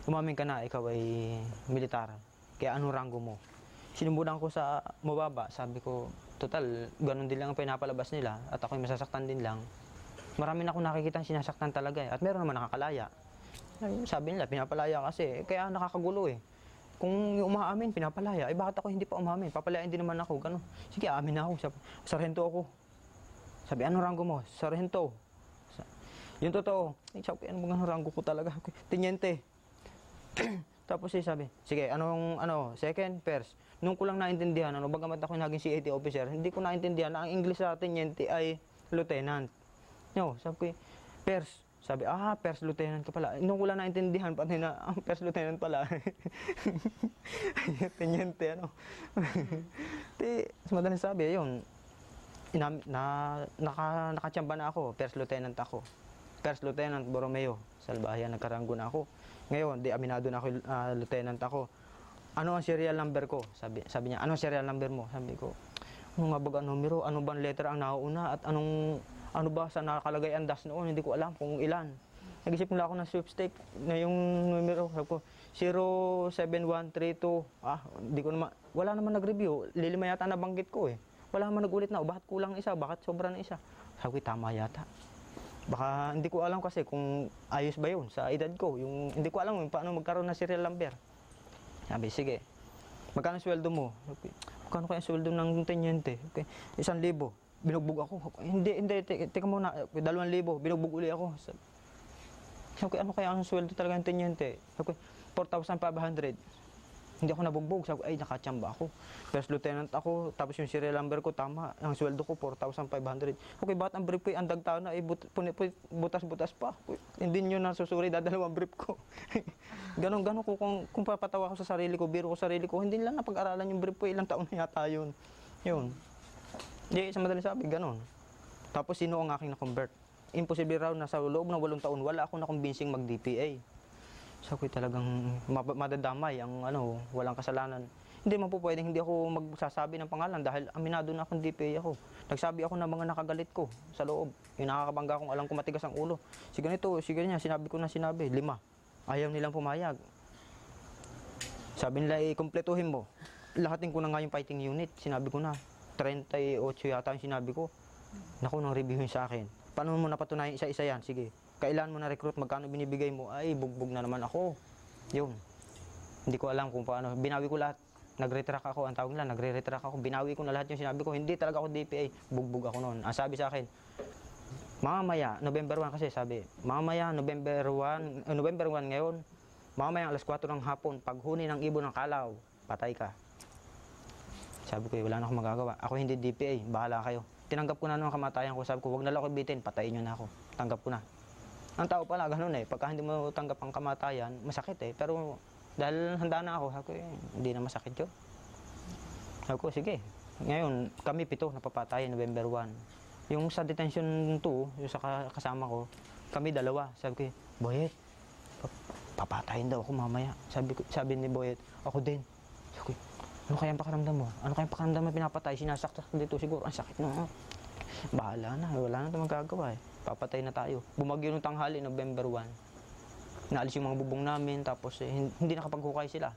umamin ka na, ikaw ay militar. Kaya anong rango mo? Sinumbudan ko sa mababa, sabi ko, total, ganun din lang ang pinapalabas nila at ako'y masasaktan din lang. Marami na akong nakikita sinasaktan talaga eh. At meron naman nakakalaya. Sabi nila, pinapalaya kasi, kaya nakakagulo eh. Kung umaamin, pinapalaya, eh bakit ako hindi pa umamin? Papalayain din naman ako, gano'n. Sige, amin na ako. Sabi, sarhento ako. Sabi, anong rango mo? Sarhento. Yung totoo. Eh, sabi, anong rango ko talaga? Tenyente. Tapos sabi, sige, second, first. Nung ko lang naintindihan, bagamat ako naging CAT officer, hindi ko naintindihan na ang English sa tenyente ay lieutenant. No, sabi ko, first. Sabi, first lieutenant ka pala. Nung ko lang naintindihan, pati na, first lieutenant pala. Tenyente, madaling sabi, yun. Nakachamba na ako, first lieutenant ako. First lieutenant Borromeo, Salbahayan, nagkaranggo na ako. Ngayon, aminado na ako, lieutenant ako. Ano ang serial number ko? Sabi niya, ano ang serial number mo? Sabi ko, ano nga ba ang numero? Ano bang letter ang nauuna? At ano ba sa nakalagay ang dash noon? Hindi ko alam kung ilan. Nag-isip nila ako ng sweepstake na yung numero. Sabi ko, 07132. Hindi ko naman, wala naman nag-review. Lilima yata nabanggit ko eh. Wala naman nag-ulit na, bakit kulang isa? Bakit sobra na isa? Sabi ko, tama yata. Baka hindi ko alam kasi kung ayos ba yun sa edad ko. Hindi ko alam paano magkaroon ng serial number. Sabi, sige. Magkano sweldo mo? Okay. Magkano kaya sweldo ng tenyente? Okay. 1,000. Binugbog ako. Hindi, teka muna. 2,000. Binugbog uli ako. Sabi ko, ano kaya ang sweldo talaga ng tenyente? Sabi ko, 4,500. Hindi ako nabugbog. Sabi ko, ay, nakachamba ako. First lieutenant ako, tapos yung serial number ko, tama. Ang sweldo ko, 4,500. Okay, bakit ang brief ko, ang dagtaw na, butas-butas pa. Hindi nyo nasusuri, dadalawang brief ko. Ganon ko, kung papatawa ko sa sarili ko, biro ko sa sarili ko, hindi lang napag-aralan yung brief ko, ilang taon na yata yun. Yun. Hindi, sa madaling sabi, ganon. Tapos, sino ang aking na-convert? Imposible raw na sa loob ng 8 taon, wala akong na-convincing mag-DPA. So, ako'y talagang madadamay ang walang kasalanan. Hindi man po pwedeng hindi ako magsasabi ng pangalan dahil aminado na akong DPA ako. Nagsabi ako ng mga nakagalit ko sa loob. Yung nakakabangga kong alam ko matigas ang ulo. Si ganito, si ganyan, sinabi ko na sinabi, 5. Ayaw nilang pumayag. Sabi nila, kompletuhin mo. Lahatin ko na nga yung fighting unit. Sinabi ko na, 38 yata yung sinabi ko. Naku, nang reviewin sa akin. Paano mo napatunayan isa-isa yan? Sige. Kailan mo na recruit, magkano binibigay mo? Ay, bugbog na naman ako. Yun. Hindi ko alam kung paano. Binawi ko lahat. Nagre-retract ako. Ang tawag nila, nagre-retract ako. Binawi ko na lahat yung sinabi ko. Hindi talaga ako DPA. Bugbog ako noon. Ang sabi sa akin, mamaya, November 1 kasi sabi, mamaya, November 1 ngayon, mamaya alas 4 ng hapon, paghuni ng ibon ng kalaw, patay ka. Sabi ko, wala na akong magagawa. Ako hindi DPA. Bahala kayo. Tinanggap ko na nung kamatayan ko. Sabi ko, wag na lang ako bitin. Patayin nyo na ako. Tanggap ko na. Ang tao pala, ganun eh. Pagka hindi mo tanggap ang kamatayan, masakit eh. Pero dahil handa na ako, sabi ko, hindi na masakit yun. Sabi ko, sige. Ngayon, kami 7 napapatayan, November 1. Yung sa detention 2, yung sa kasama ko, kami 2. Sabi ko, Boyet, papatayin daw ako mamaya. Sabi ni Boyet, ako din. Sabi ko, ano kayang pakiramdam mo? Ano kayang pakiramdam mo pinapatay? Sinasaksak dito siguro. Ang sakit na. Bahala na. Wala na ito magagawa eh. Papatay na tayo. Bumagyo ng tanghali, November 1. Naalis yung mga bubong namin. Tapos hindi nakapaghukay sila.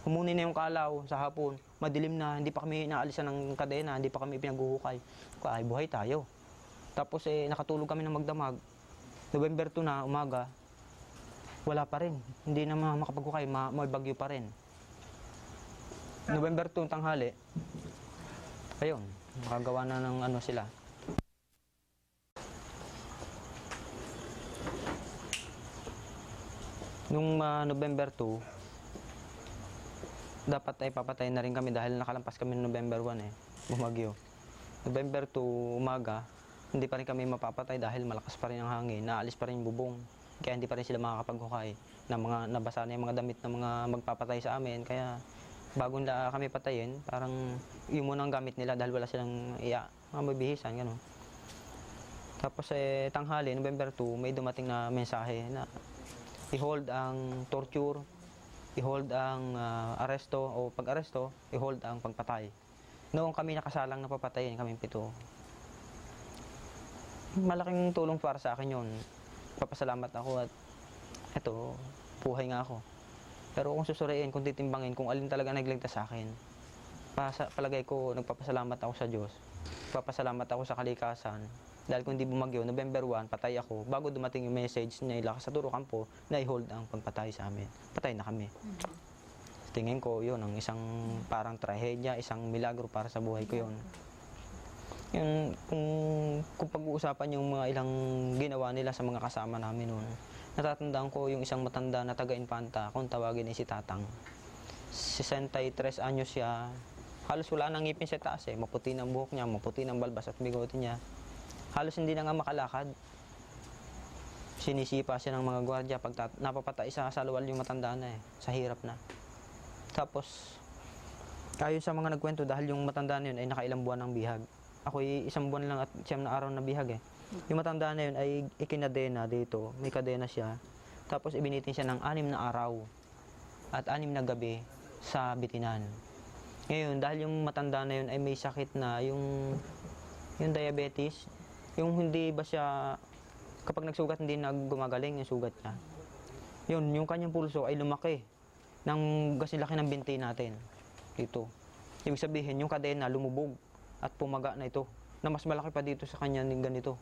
Humuni na yung kalaw sa hapon. Madilim na. Hindi pa kami naalisan ng kadena. Hindi pa kami pinaghuhukay. Ay, buhay tayo. Tapos nakatulog kami ng magdamag. November 2 na, umaga. Wala pa rin. Hindi na makapaghukay. May bagyo pa rin. November 2 tanghali, ayun, makagawa na ng sila. Nung November 2, dapat ay papatay na rin kami dahil nakalampas kami ng November 1 eh, bumagyo. November 2, umaga, hindi pa rin kami mapapatay dahil malakas pa rin ang hangin, naalis pa rin yung bubong. Kaya hindi pa rin sila makakapaghukay na nabasa na yung mga damit ng mga magpapatay sa amin, kaya bago nila kami patayin, parang yun muna ang gamit nila dahil wala silang mabihisan, gano'n. Tapos tanghali, November 2, may dumating na mensahe na i-hold ang torture, i-hold ang aresto o pag-aresto, i-hold ang pagpatay. Noong kami nakasalang na papatayin, kaming 7. Malaking tulong para sa akin yun. Papasalamat ako at eto, buhay nga ako. Pero kung susuriin, kung titimbangin, kung alin talaga nagligtas sa akin, palagay ko, nagpapasalamat ako sa Diyos. Nagpapasalamat ako sa kalikasan. Dahil kung hindi bumagyo, November 1, patay ako. Bago dumating yung message nila sa Turo Campo, na i-hold ang pagpatay sa amin. Patay na kami. Tingin ko, yun, ang isang parang trahedya, isang milagro para sa buhay ko yun. Yung, kung pag-uusapan yung mga ilang ginawa nila sa mga kasama namin noon, natatandaan ko yung isang matanda na taga-Infanta, kung tawagin ay si Tatang. 63 anyos siya, halos wala nang ngipin sa taas eh, maputi ng buhok niya, maputi ng balbas at bigote niya. Halos hindi na nga makalakad. Sinisipa siya ng mga gwardiya pag napapatay sa luwal yung matanda na eh, sa hirap na. Tapos, ayon sa mga nagkwento, dahil yung matanda na yun ay nakailang buwan ng bihag. Ako'y 1 buwan lang at 9 na araw na bihag eh. Yung matanda na yun ay ikinadena dito, may kadena siya. Tapos ibinitin siya ng 6 na araw at 6 na gabi sa bitinan. Ngayon, dahil yung matanda na yun ay may sakit na, yung diabetes, yung hindi ba siya, kapag nagsugat hindi na gumagaling yung sugat niya. Yun, yung kanyang pulso ay lumaki ng gasilaki ng binti natin dito. Ibig sabihin, yung kadena lumubog at pumaga na ito, na mas malaki pa dito sa kanya ng ganito.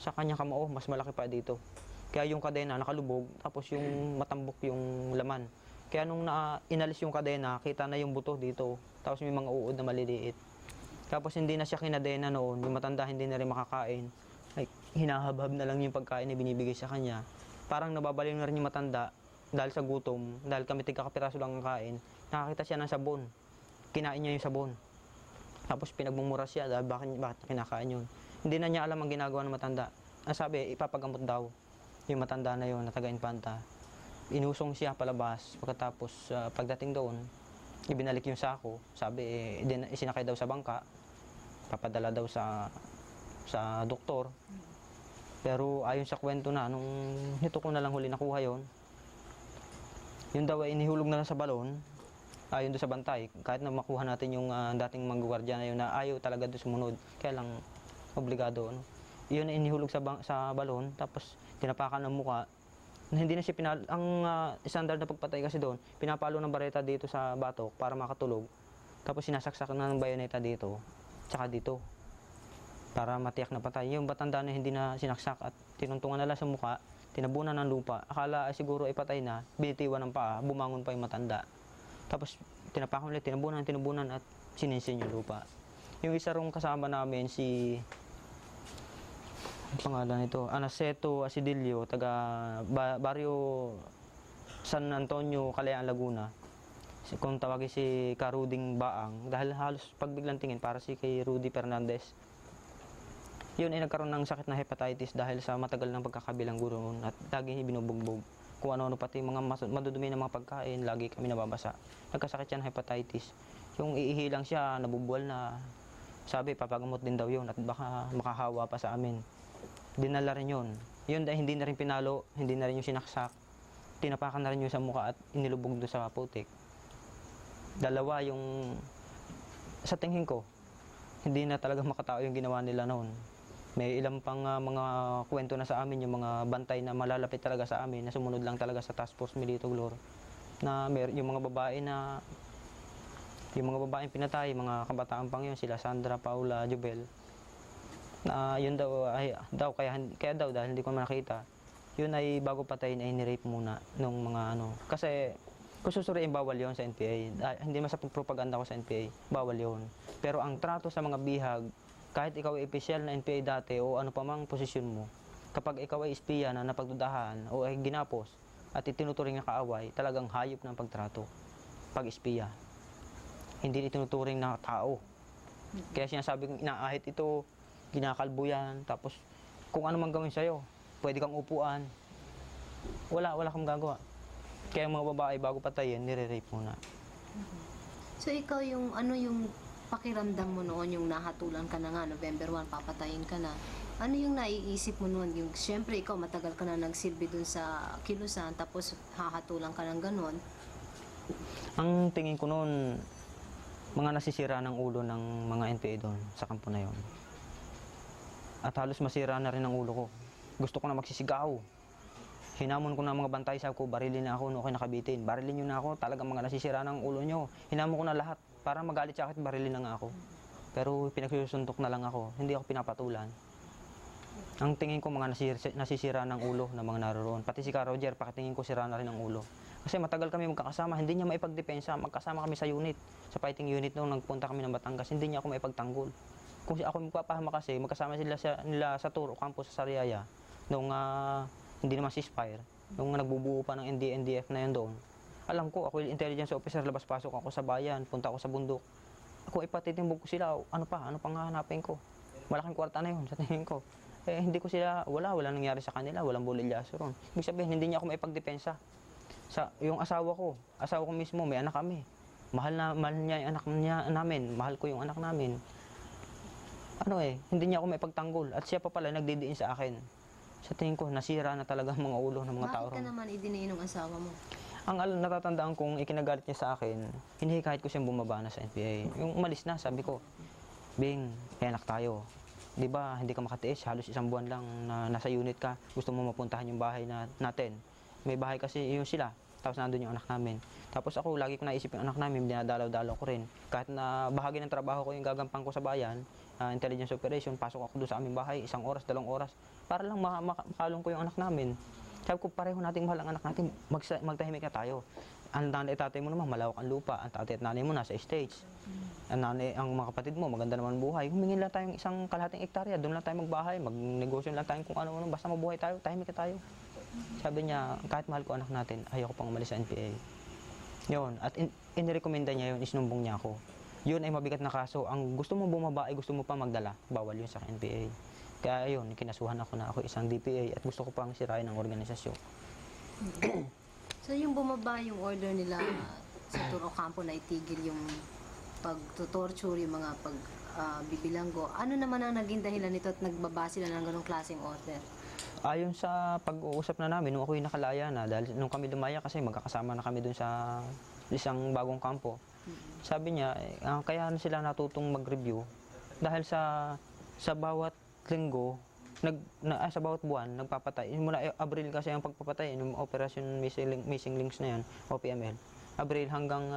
Sa kanyang kamao, mas malaki pa dito. Kaya yung kadena nakalubog, tapos yung matambok yung laman. Kaya nung inalis yung kadena, kita na yung buto dito, tapos may mga uod na maliliit. Tapos hindi na siya kinadena noon, yung matanda hindi na rin makakain. Ay, hinahabhab na lang yung pagkain na binibigay sa kanya. Parang nababaliw na rin yung matanda dahil sa gutom, dahil kami tigkakapiraso lang ang kain. Nakakita siya ng sabon. Kinain niya yung sabon. Tapos pinagmumura siya dahil bakit kinakain yun. Hindi na niya alam ang ginagawa ng matanda. Ang sabi, ipapagamot daw yung matanda na yun na taga-Infanta. Inusong siya palabas. Pagkatapos pagdating doon, ibinalik yung sako. Sabi, isinakay daw sa bangka. Papadala daw sa doktor. Pero ayon sa kwento na, nung nito ko na lang huli nakuha yon, yun daw ay inihulog na lang sa balon. Ayon doon sa bantay, kahit na makuha natin yung dating manggugwardya na yun na ayaw talaga doon sumunod. Kaya lang, obligado. Ano? Yun ay inihulog sa balon, tapos tinapakan ng muka. Hindi na siya ang standard na pagpatay kasi doon, pinapalo ng bareta dito sa batok para makatulog. Tapos sinasaksak na ng bayoneta dito, tsaka dito, para matiyak na patay. Yung batanda na hindi na sinaksak at tinuntungan na lang sa mukha, tinabunan ng lupa. Akala ay siguro ay patay na, binitiwan ng paa, bumangon pa yung matanda. Tapos tinapakan ulit, tinabunan at sininsin yung lupa. Yung isa rong kasama namin, si pangalan nito, Anaceto Asidilio, taga Barrio San Antonio, Kalayaan, Laguna. Kung tawagin si Karuding Baang, dahil halos pagbiglang tingin para si kay Rudy Fernandez. Yun ay nagkaroon ng sakit na hepatitis dahil sa matagal ng pagkakabilang guro at lagi binubugbog. Kung ano-ano pati mga madudumi ng mga pagkain, lagi kami nababasa. Nagkasakit siya ng hepatitis. Yung iihi lang siya, nabubuwal na. Sabi, papagamot din daw yun at baka makahawa pa sa amin. Dinala rin yun. Yun dahil hindi na rin pinalo, hindi na rin yung sinaksak. Tinapakan na rin yung sa mukha at inilubog doon sa putik. Dalawa yung, sa tingin ko, hindi na talaga makatao yung ginawa nila noon. May ilang pang mga kwento na sa amin, yung mga bantay na malalapit talaga sa amin, na sumunod lang talaga sa Task Force Milito Glor. Na yung mga babaeng pinatay, mga kabataan pang yun, sila Sandra, Paula, Jubel. Na yun daw, kaya daw dahil hindi ko nakita, yun ay bago patayin ay ni-rape muna nung mga ano. Kasi kung susuriin, bawal yun sa NPA. Hindi man sa propaganda ko sa NPA, bawal yun. Pero ang trato sa mga bihag, kahit ikaw ay opisyal na NPA dati o ano pa mang posisyon mo, kapag ikaw ay espiya na napagdudahan o ay ginapos at itinuturing na kaaway, talagang hayop ng pagtrato pag espiya. Hindi itinuturing na tao. Kaya sinasabi kong inaahit ito, ginakalbo yan, tapos kung ano man gawin sa'yo, pwede kang upuan. Wala kang gagawa. Kaya mga babae bago patayin, nire-rape muna. So ikaw yung pakiramdam mo noon, yung nahatulan ka na nga, November 1, papatayin ka na. Ano yung naiisip mo noon? Yung siyempre ikaw matagal ka na nagsilbi dun sa kilusan, tapos hahatulan ka ng ganon. Ang tingin ko noon, mga nasisira ng ulo ng mga NPA doon sa kampo na yon. At halos masira na rin ang ulo ko. Gusto ko na magsisigaw. Hinamon ko na mga bantay, sabi ko, barilin na ako, no, okay, nakabitin. Barilin nyo na ako, talagang mga nasisira ng ulo nyo. Hinamon ko na lahat, para magalit sa akin, barilin na nga ako. Pero pinagsusuntok na lang ako, hindi ako pinapatulan. Ang tingin ko mga nasisira ng ulo ng mga naroon. Pati si Ka Roger, pakitingin ko sira na rin ang ulo. Kasi matagal kami magkakasama, hindi niya maipagdepensa. Magkasama kami sa unit, sa fighting unit nung nagpunta kami ng Batangas, hindi niya ako maipagtanggol. Kung ako magpapahama kasi, magkasama nila sa Turo Campus sa Sariaya, nung hindi naman ceasefire, nung nagbubuo pa ng NDF na yun doon. Alam ko, ako yung intelligence officer, labas-pasok ako sa bayan, punta ako sa bundok. Ako ipatitimbog ko sila, ano pang hahanapin ko? Malaking kwarta na yun sa tingin ko. Hindi ko sila, wala nangyari sa kanila, walang bulilyaso ron. Ibig sabihin, hindi niya ako maipagdepensa. Yung asawa ko mismo, may anak kami. Mahal niya yung anak niya namin, mahal ko yung anak namin. Hindi niya ako maipagtanggol. At siya pa pala nagdidiin sa akin. Sa tingin ko, nasira na talaga ang mga ulo ng mga tao Bakit ka ron. naman idiniin ng asawa mo? Ang natatandaan kong ikinagalit niya sa akin, hinihikayat ko siyang bumaba na sa NPA. Yung umalis na, sabi ko, Bing, may anak tayo. Di ba, hindi ka makatiis, halos 1 buwan lang na nasa unit ka, gusto mo mapuntahan yung bahay natin. May bahay kasi yung sila, tapos nandun yung anak namin. Tapos ako, lagi ko naisip yung anak namin, dinadalaw-dalaw ko rin. Kahit na bahagi ng trabaho ko yung gagampang ko sa bayan, intelligence operation, pasok ako doon sa aming bahay, 1 oras, 2 oras, para lang makalong ko yung anak namin. Sabi ko, pareho nating mahal ang anak natin, magtahimik na tayo. Ang nanay at tatay mo naman, malawak ang lupa. Ang tatay at nanay mo nasa estates. Ang mga kapatid mo, maganda naman buhay. Humingi lang tayong 1 kalahating hektarya, doon lang tayo magbahay, magnegosyo lang tayo kung ano-ano, basta mabuhay tayo, tahimik na tayo. Sabi niya, kahit mahal ko anak natin, ayoko pang umalis sa NPA. Yun, at inirekomenda niya yun, isinumbong niya ako. Yun ay mabigat na kaso. Ang gusto mo bumaba ay gusto mo pa magdala, bawal yun sa NPA. Kaya yun, kinasuhan ako na ako isang DPA at gusto ko pang sirain ang organisasyon. So yung bumaba yung order nila sa Turo Campo na itigil yung pag-torture, yung mga bibilanggo, ano naman ang naging dahilan nito at nagbaba sila ng ganong klaseng order? Ayon sa pag-uusap na namin, nung ako'y nakalaya na, dahil nung kami lumaya kasi magkakasama na kami dun sa isang bagong kampo. Sabi niya, kaya na sila natutong mag-review dahil sa bawat linggo, sa bawat buwan, nagpapatay. Mula Abril kasi ang pagpapatay, yung Operation Missing Links na yan, OPML. Abril hanggang,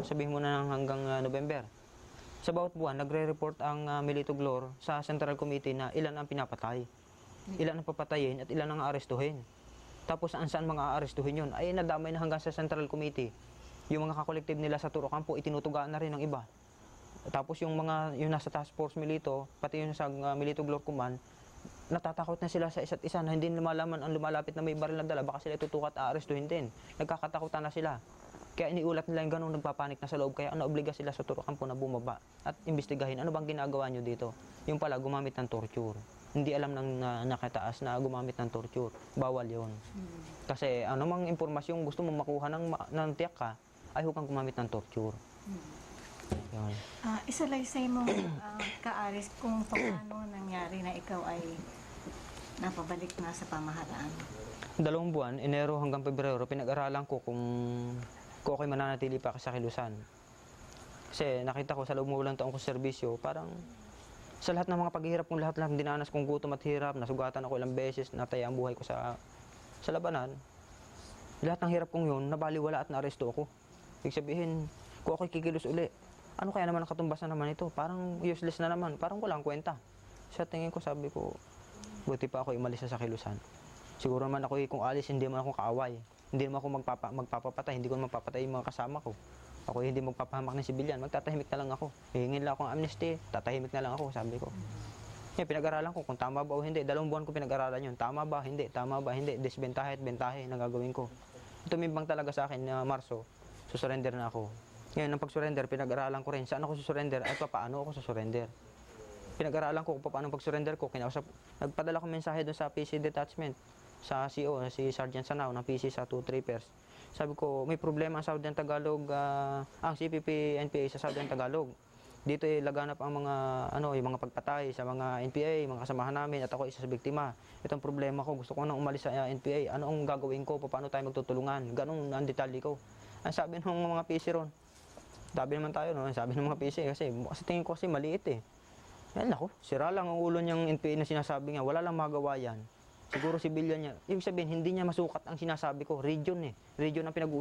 sabihin mo na hanggang November. Sa bawat buwan, nagre-report ang Milito Glor sa Central Committee na ilan ang pinapatay. Ilan ang papatayin at ilan ang aarestuhin. Tapos saan mga aarestuhin yun? Ay nadamay na hanggang sa Central Committee. Yung mga kakolektive nila sa Turo Campo, itinutugaan na rin ng iba. Tapos yung nasa Task Force Milito, pati yung sa Milito Glor Command, natatakot na sila sa isa't isa na hindi lumalaman ang lumalapit na may baril na dala, baka sila itutukat at aarestuhin din. Nagkakatakutan na sila. Kaya iniulat nila yung ganun, nagpapanik na sa loob. Kaya naobliga sila sa Turo Campo na bumaba at imbestigahin ano bang ginagawa nyo dito. Yung pala, gumamit ng torture. Hindi alam ng nakataas na gumamit ng torture. Bawal yun. Kasi anumang impormasyon gusto mo makuha ng tiyak ka, ay huwag kang gumamit ng torture. Yun. Isalaysay mo, Kaaris, kung paano nangyari na ikaw ay napabalik na sa pamahalaan. 2 buwan, Enero hanggang Pebrero, pinag-aralan ko kung ako'y mananatili pa sa Kilusan. Kasi nakita ko sa loob mo walang taong ko serbisyo, parang sa lahat ng mga paghihirap kong lahat lang, dinanas kong gutom at hirap, nasugatan ako ilang beses, nataya ang buhay ko sa labanan. Lahat ng hirap kong yun, nabaliwala at naaresto ako. Ibig sabihin, kung ako'y kikilos uli, ano kaya naman ang katumbasan naman ito? Parang useless na naman, parang walang kwenta. Sa tingin ko, sabi ko, buti pa ako umalis sa Kilusan. Siguro naman ako kung alis, hindi naman ako kaaway. Hindi naman ako magpapatay, hindi ko naman papatay yung mga kasama ko. Ako hindi magpapahamak ng sibilyan, magtatahimik na lang ako. Hihingin lang akong amnesty, tatahimik na lang ako, sabi ko. Pinag-aralan ko kung tama ba o hindi. 2 buwan ko pinag-aralan yun. Tama ba, hindi. Tama ba, hindi. Disbentahe at bentahe na gagawin ko. Tumimbang talaga sa akin na Marso, susurrender na ako. Ngayon, ng pag-surrender, pinag-aralan ko rin. Saan ako susurrender at paano ako susurrender. Pinag-aralan ko kung paano pag-surrender ko. Nagpadala ko mensahe doon sa PC detachment, sa CO, si Sergeant Sanao, ng PC sa 2 Trippers. Sabi ko, may problema ang Southern Tagalog, ang CPP NPA sa Southern Tagalog. Dito laganap ang yung mga pagpatay sa mga NPA, mga kasamahan namin, at ako isa sa biktima. Itong problema ko, gusto ko nang umalis sa NPA. Ano ang gagawin ko? Paano tayo magtutulungan? Ganun ang detalye ko. Ang sabi ng mga PC ron, sabi naman tayo, no? Sabi ng mga PC, kasi tingin ko kasi maliit eh. Yan ako, sira lang ang ulo niyang NPA na sinasabi niya, wala lang magawa yan. siguro civilian niya. Ibig sabihin, hindi niya masukat ang sinasabi ko. Region eh. Region ang pinag